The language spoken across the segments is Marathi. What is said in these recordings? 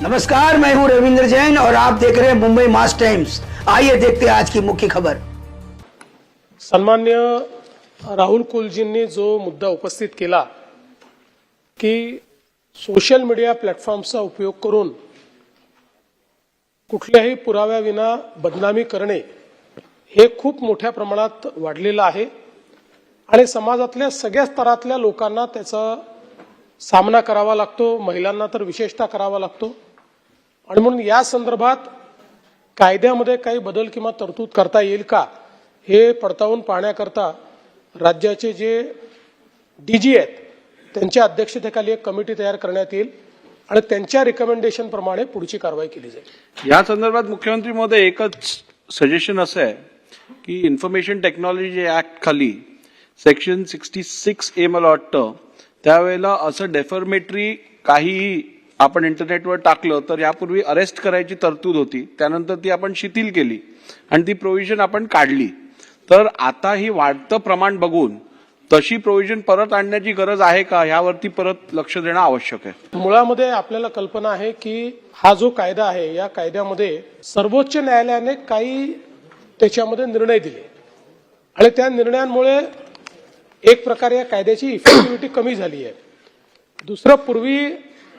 नमस्कार, मैं हूं रविंद्र जैन और आप देख रहे हैं मुंबई मास टाइम्स। आइए देखते हैं आज की मुख्य खबर। सन्मान्य राहुल कुलजींनी जो मुद्दा उपस्थित केला की सोशल मीडिया प्लॅटफॉर्मचा उपयोग करून कुठल्याही पुराव्याविना बदनामी करणे हे खूप मोठ्या प्रमाणात वाढलेलं आहे आणि समाजातल्या सगळ्या स्तरातल्या लोकांना त्याचा सामना करावा लागतो, महिलांना तर विशेषतः करावा लागतो। आणि म्हणून या संदर्भात कायद्यामध्ये काही बदल किंवा तरतूद करता येईल का हे पडताळून पाहण्याकरता राज्याचे जे डीजी आहेत त्यांच्या अध्यक्षतेखाली एक कमिटी तयार करण्यात येईल आणि त्यांच्या रिकमेंडेशन प्रमाणे पुढची कारवाई केली जाईल। या संदर्भात मुख्यमंत्री महोदय एकच सजेशन असं आहे की इन्फॉर्मेशन टेक्नॉलॉजी ऍक्ट खाली सेक्शन 66A मला वाटतं त्यावेळेला असं डेफर्मेटरी काही आपण इंटरनेटवर टाकलं तर यापूर्वी अरेस्ट करायची तरतूद होती, त्यानंतर ती आपण शिथिल केली आणि ती प्रोव्हिजन आपण काढली। तर आता ही वाढतं प्रमाण बघून तशी प्रोव्हिजन परत आणण्याची गरज आहे का यावरती परत लक्ष देणं आवश्यक आहे। मुळामध्ये आपल्याला कल्पना आहे की हा जो कायदा आहे या कायद्यामध्ये सर्वोच्च न्यायालयाने काही त्याच्यामध्ये निर्णय दिले आणि त्या निर्णयांमुळे एक प्रकारे या कायद्याची इफेक्टिव्हिटी कमी झाली आहे। दुसरं, पूर्वी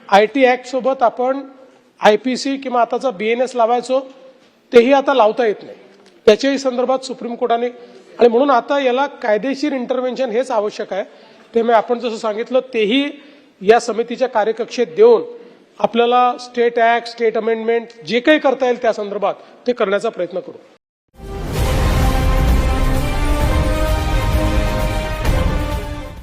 IT ऍक्ट सोबत आपण IPC किंवा आताचा BNS लावायचो, तेही आता लावता येत नाही, त्याच्याही संदर्भात सुप्रीम कोर्टाने आणि म्हणून आता याला कायदेशीर इंटरव्हेन्शन हेच आवश्यक आहे। ते मी आपण जसं सांगितलं तेही या समितीच्या कार्यकक्षेत देऊन आपल्याला स्टेट ऍक्ट, स्टेट अमेंडमेंट जे काही करता येईल त्या संदर्भात ते करण्याचा प्रयत्न करू।